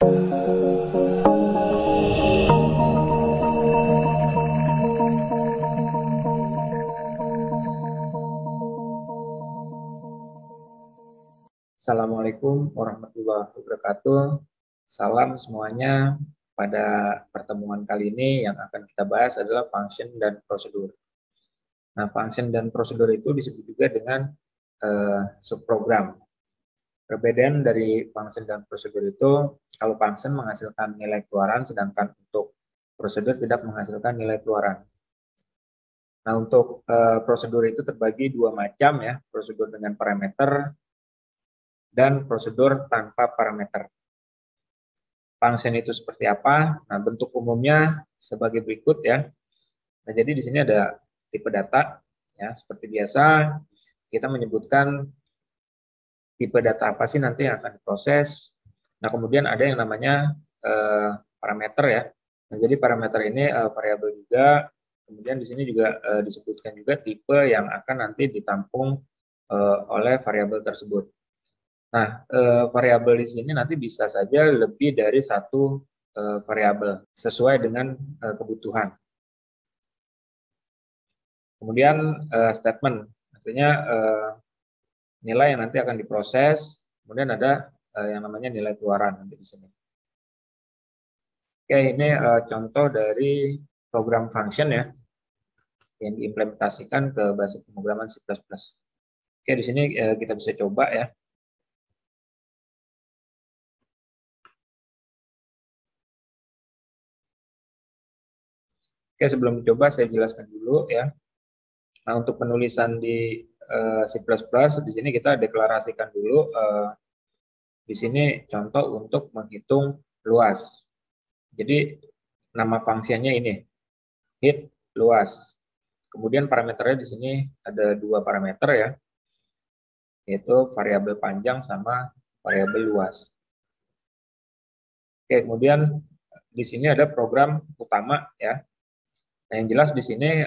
Assalamualaikum warahmatullahi wabarakatuh. Salam semuanya. Pada pertemuan kali ini yang akan kita bahas adalah function dan prosedur. Nah, function dan prosedur itu disebut juga dengan subprogram. Perbedaan dari function dan prosedur itu, kalau function menghasilkan nilai keluaran, sedangkan untuk prosedur tidak menghasilkan nilai keluaran. Nah, untuk prosedur itu terbagi dua macam ya, prosedur dengan parameter dan prosedur tanpa parameter. Function itu seperti apa? Nah, bentuk umumnya sebagai berikut ya. Nah, jadi di sini ada tipe data ya, seperti biasa kita menyebutkan tipe data apa sih nanti yang akan diproses. Nah, kemudian ada yang namanya parameter ya. Nah, jadi parameter ini variabel juga. Kemudian di sini juga disebutkan juga tipe yang akan nanti ditampung oleh variabel tersebut. Nah, variabel di sini nanti bisa saja lebih dari satu variabel sesuai dengan kebutuhan. Kemudian statement, artinya nilai yang nanti akan diproses. Kemudian ada yang namanya nilai keluaran nanti di sini. Oke, ini contoh dari program function ya yang diimplementasikan ke bahasa pemrograman C++. Oke, di sini kita bisa coba ya. Oke, sebelum dicoba saya jelaskan dulu ya. Nah, untuk penulisan di C++, di sini kita deklarasikan dulu di sini contoh untuk menghitung luas. Jadi nama fungsinya ini, hit luas. Kemudian parameternya di sini ada dua parameter ya, yaitu variabel panjang sama variabel luas. Oke, kemudian di sini ada program utama ya. Nah, yang jelas di sini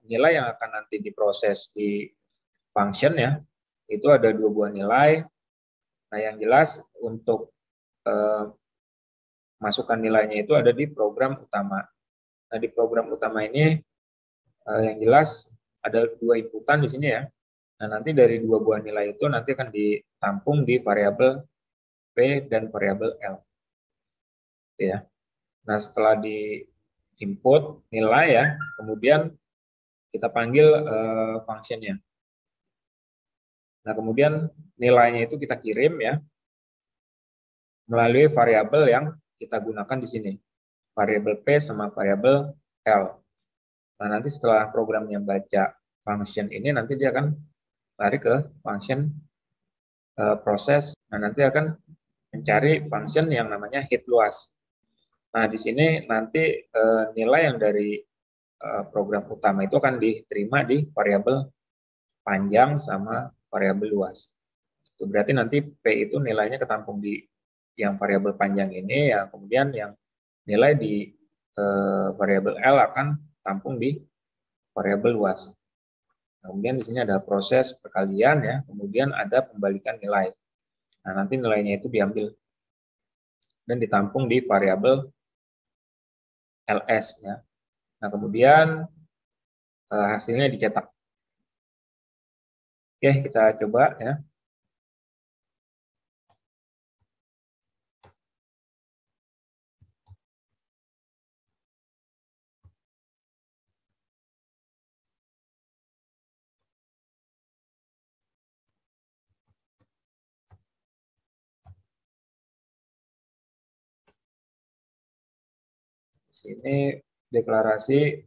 nilai yang akan nanti diproses di function ya, itu ada dua buah nilai. Nah, yang jelas untuk masukkan nilainya itu ada di program utama. Nah, di program utama ini yang jelas ada dua inputan di sini ya. Nah, nanti dari dua buah nilai itu nanti akan ditampung di variabel P dan variabel L. Ya. Nah, setelah di input nilai ya, kemudian kita panggil functionnya. Nah, kemudian nilainya itu kita kirim ya melalui variabel yang kita gunakan di sini. Variabel P sama variabel L. Nah, nanti setelah programnya baca function ini, nanti dia akan lari ke function proses. Nah, nanti akan mencari function yang namanya hit luas. Nah, di sini nanti nilai yang dari program utama itu akan diterima di variabel panjang sama variabel luas. Itu berarti nanti P itu nilainya ketampung di yang variabel panjang ini, ya kemudian yang nilai di variabel L akan tampung di variabel luas. Kemudian di sini ada proses perkalian ya, kemudian ada pembalikan nilai. Nah, nanti nilainya itu diambil dan ditampung di variabel ls ya. Nah, kemudian hasilnya dicetak. Oke, kita coba ya. Sini deklarasi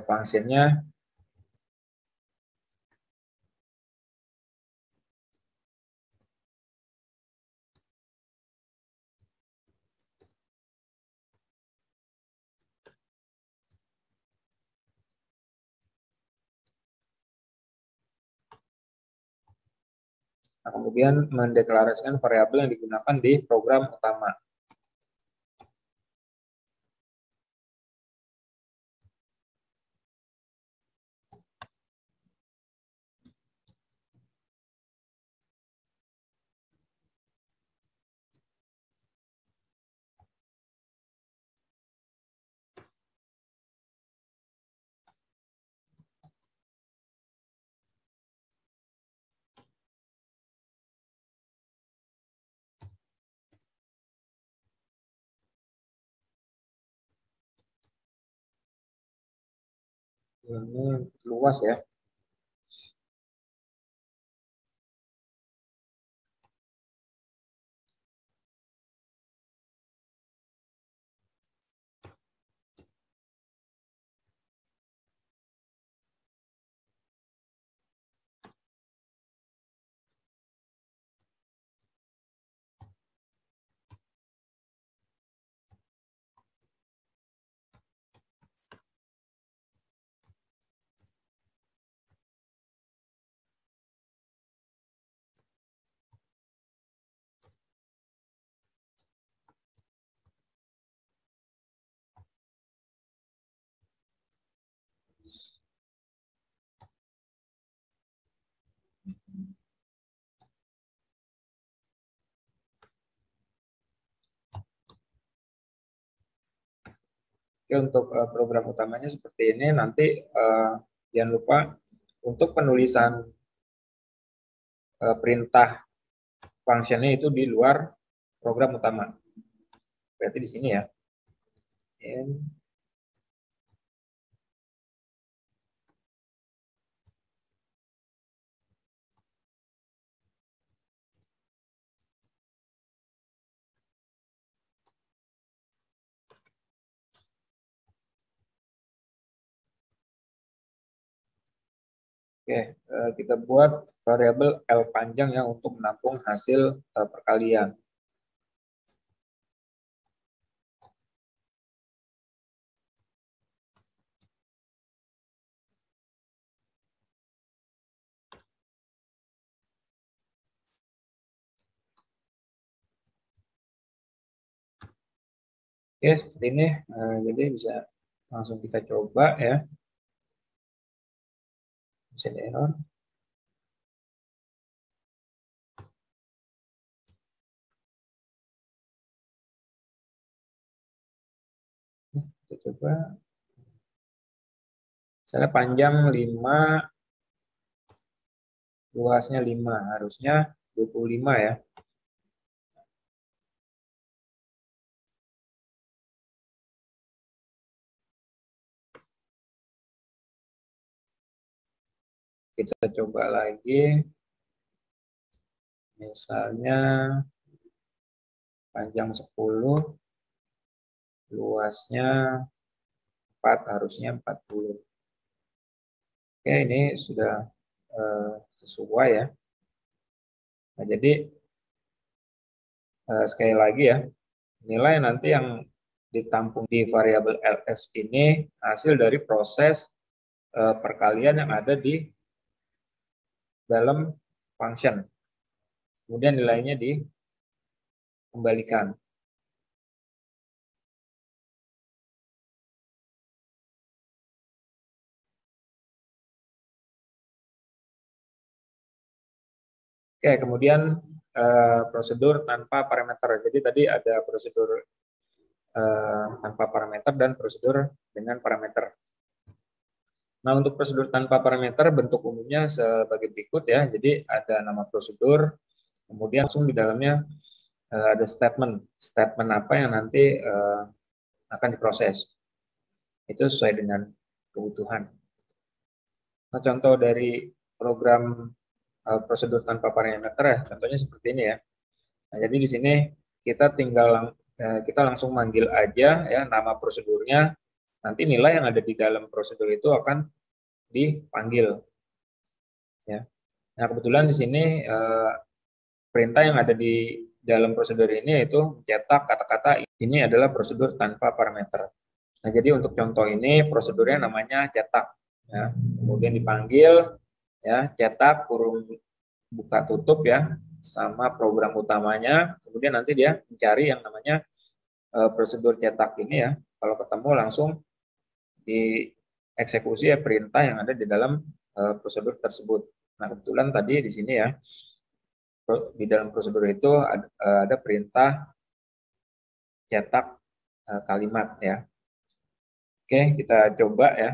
fungsinya nah, kemudian mendeklarasikan variabel yang digunakan di program utama. Ini luas ya. Oke, untuk program utamanya seperti ini. Nanti jangan lupa untuk penulisan perintah functionnya itu di luar program utama. Berarti di sini ya. Oke, kita buat variabel L panjang ya untuk menampung hasil perkalian. Oke, seperti ini. Jadi bisa langsung kita coba ya. Bisa di error. Kita coba. Misalnya panjang 5, luasnya 5. Harusnya 25 ya. Kita coba lagi. Misalnya panjang 10, luasnya 4, harusnya 40. Oke, ini sudah sesuai ya. Nah, jadi sekali lagi ya, nilai nanti yang ditampung di variabel ls ini hasil dari proses perkalian yang ada di dalam function. Kemudian nilainya dikembalikan. Oke, kemudian prosedur tanpa parameter. Jadi tadi ada prosedur tanpa parameter dan prosedur dengan parameter. Nah, untuk prosedur tanpa parameter bentuk umumnya sebagai berikut ya. Jadi ada nama prosedur, kemudian langsung di dalamnya ada statement. Statement apa yang nanti akan diproses. Itu sesuai dengan kebutuhan. Nah, contoh dari program prosedur tanpa parameter ya, contohnya seperti ini ya. Nah, jadi di sini kita tinggal kita langsung manggil aja ya nama prosedurnya. Nanti nilai yang ada di dalam prosedur itu akan dipanggil. Ya. Nah, kebetulan di sini perintah yang ada di dalam prosedur ini yaitu mencetak kata-kata ini adalah prosedur tanpa parameter. Nah, jadi untuk contoh ini prosedurnya namanya cetak. Ya. Kemudian dipanggil ya cetak kurung buka tutup ya sama program utamanya. Kemudian nanti dia mencari yang namanya prosedur cetak ini ya. Kalau ketemu langsung dieksekusi ya perintah yang ada di dalam prosedur tersebut. Nah, kebetulan tadi di sini ya di dalam prosedur itu ada perintah cetak kalimat ya. Oke, kita coba ya.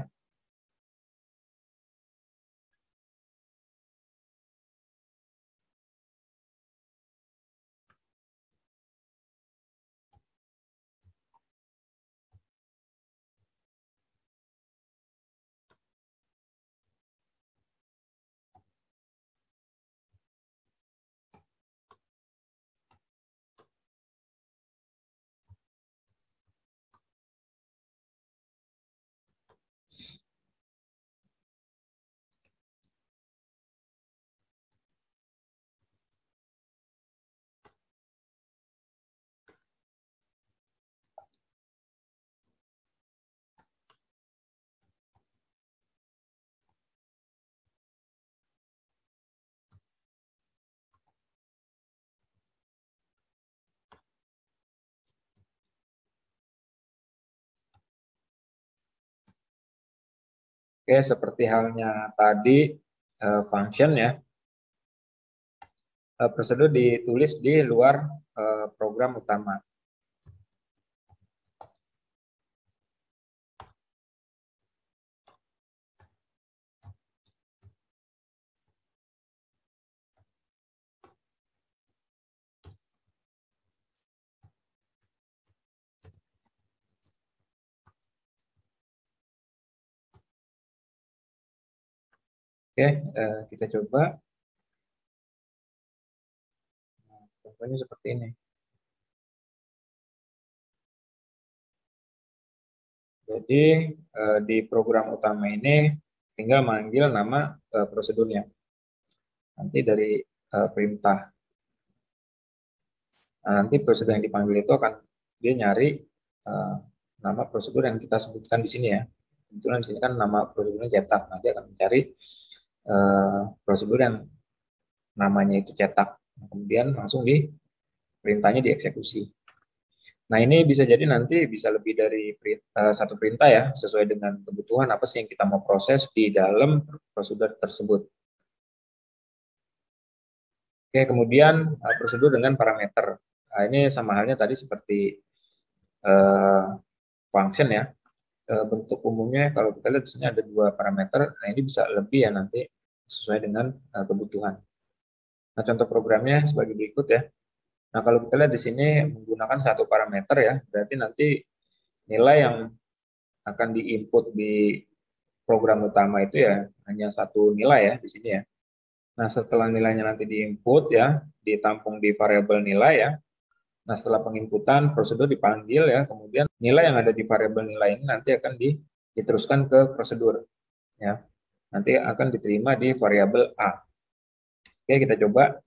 Oke, seperti halnya tadi function ya, prosedur ditulis di luar program utama. Oke, kita coba. Contohnya seperti ini. Jadi di program utama ini tinggal manggil nama prosedurnya. Nanti dari perintah. Nah, nanti prosedur yang dipanggil itu akan dia nyari uh, nama prosedur yang kita sebutkan di sini ya. Kebetulan di sini kan nama prosedurnya cetak. Nanti akan mencari prosedur yang namanya itu cetak. Nah, kemudian langsung di perintahnya dieksekusi. Nah, ini bisa jadi nanti bisa lebih dari satu perintah ya, sesuai dengan kebutuhan apa sih yang kita mau proses di dalam prosedur tersebut. Oke, kemudian prosedur dengan parameter. Nah, ini sama halnya tadi seperti function ya. Bentuk umumnya kalau kita lihat di sini ada dua parameter. Nah, ini bisa lebih ya nanti sesuai dengan kebutuhan. Nah, contoh programnya sebagai berikut ya. Nah, kalau kita lihat di sini menggunakan satu parameter ya, berarti nanti nilai yang akan diinput di program utama itu ya hanya satu nilai ya di sini ya. Nah, setelah nilainya nanti diinput ya, ditampung di variabel nilai ya. Nah, setelah penginputan prosedur dipanggil ya, kemudian nilai yang ada di variabel nilai ini nanti akan diteruskan ke prosedur ya. Nanti akan diterima di variabel A. Oke, kita coba.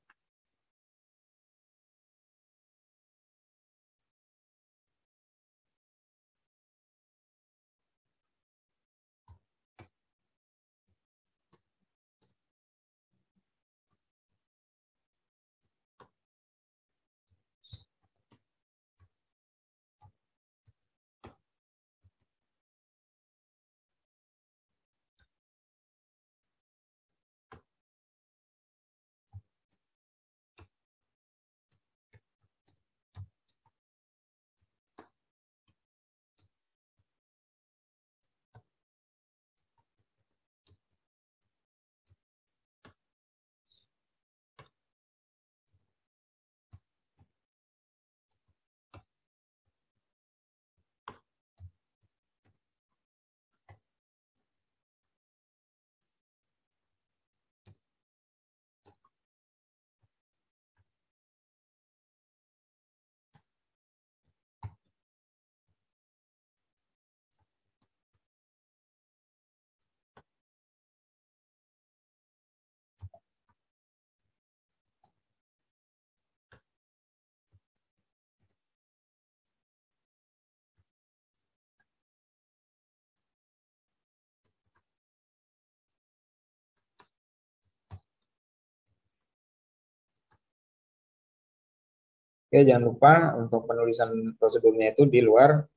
Oke, jangan lupa untuk penulisan prosedurnya itu di luar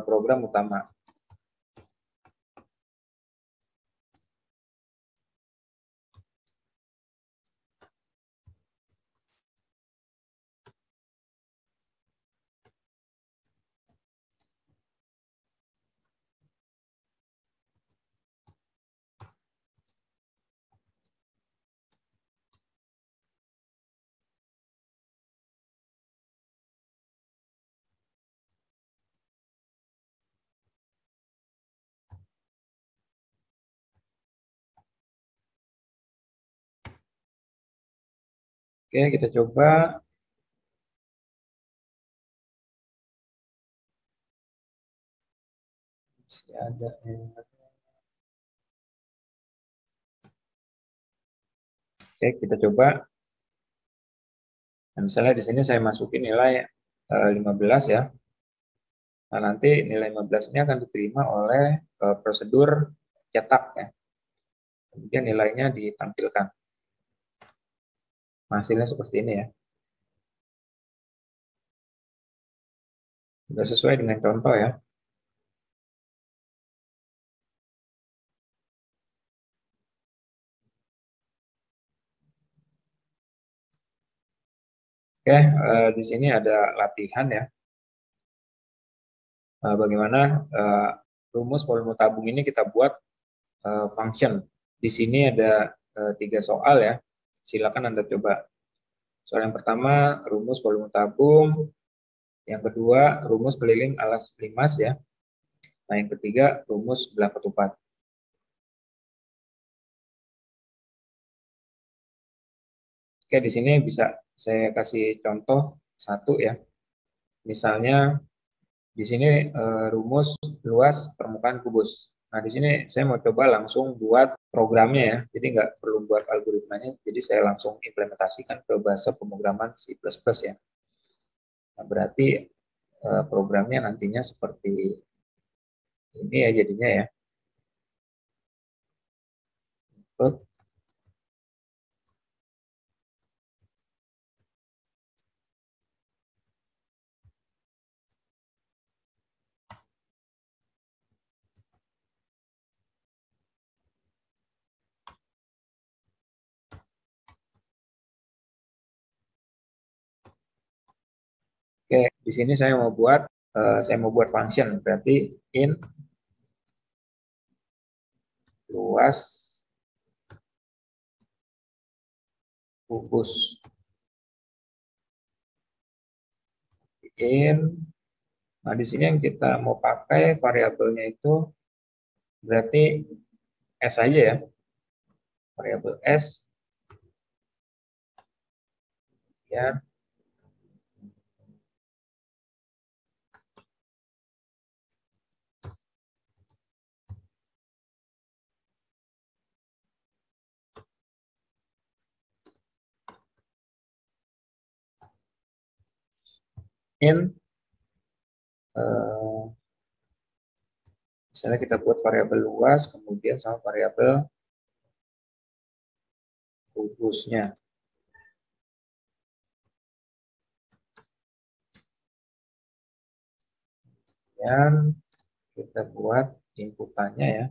program utama. Oke, kita coba. Masih ada yang... Oke, kita coba. Nah, misalnya di sini saya masukin nilai 15 ya. Nah, nanti nilai 15 ini akan diterima oleh prosedur cetak ya. Kemudian nilainya ditampilkan. Hasilnya seperti ini ya. Sudah sesuai dengan contoh ya. Oke, di sini ada latihan ya. Bagaimana rumus volume tabung ini kita buat function. Di sini ada 3 soal ya. Silakan Anda coba. Soal yang pertama, rumus volume tabung. Yang kedua, rumus keliling alas limas ya. Nah, yang ketiga, rumus belah ketupat. Oke, di sini bisa saya kasih contoh satu ya. Misalnya di sini rumus luas permukaan kubus. Nah, di sini saya mau coba langsung buat programnya ya. Jadi nggak perlu buat algoritmanya. Jadi saya langsung implementasikan ke bahasa pemrograman C++ ya. Nah, berarti programnya nantinya seperti ini ya jadinya ya. Oke, di sini saya mau buat function. Berarti int luas kubus int. Nah, di sini yang kita mau pakai variabelnya itu berarti S aja ya. Variabel S ya. Int misalnya kita buat variabel luas kemudian sama variabel kubusnya. Dan kita buat inputannya ya.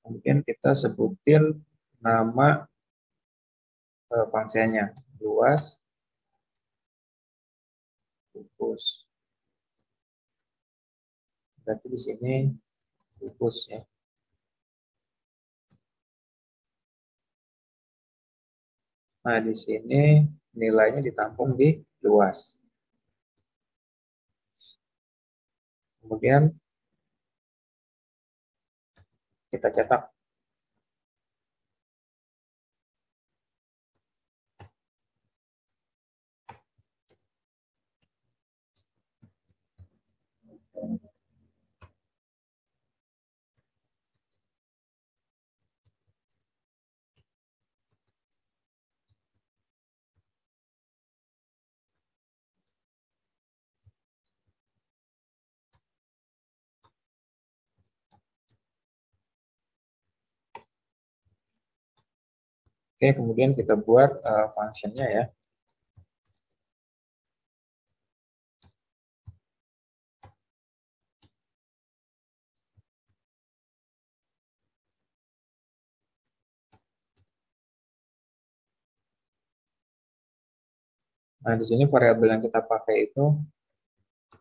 Kemudian kita sebutin nama fungsinya luas kubus. Berarti di sini kubus ya. Nah, di sini nilainya ditampung di luas. Kemudian kita cetak. Oke, kemudian kita buat functionnya ya. Nah, di sini variabel yang kita pakai itu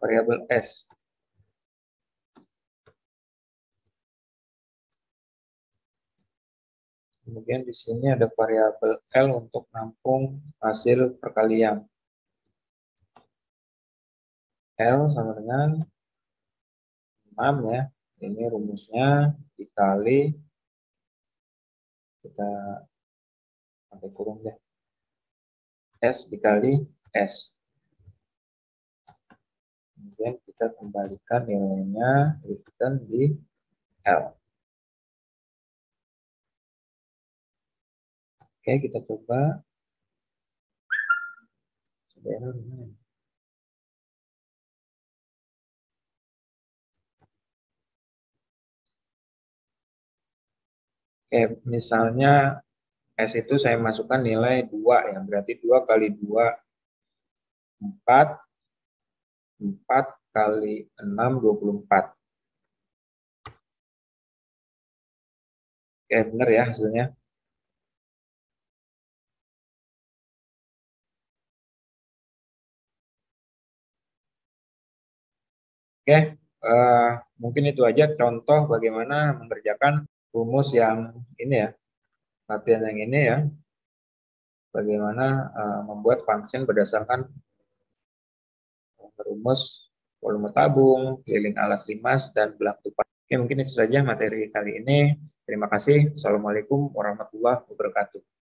variabel S. Kemudian di sini ada variabel L untuk nampung hasil perkalian. L sama dengan 6 ya. Ini rumusnya dikali, kita pakai kurung deh. S dikali S. Kemudian kita kembalikan nilainya return di L. Oke, kita coba. Oke, misalnya S itu saya masukkan nilai 2 ya, berarti 2 kali 2, 4, 4 kali 6, 24. Oke, benar ya hasilnya. Oke, mungkin itu aja contoh bagaimana mengerjakan rumus yang ini ya, latihan yang ini ya, bagaimana membuat function berdasarkan rumus volume tabung, keliling alas limas, dan belang tupai. Oke, mungkin itu saja materi kali ini. Terima kasih. Assalamualaikum warahmatullahi wabarakatuh.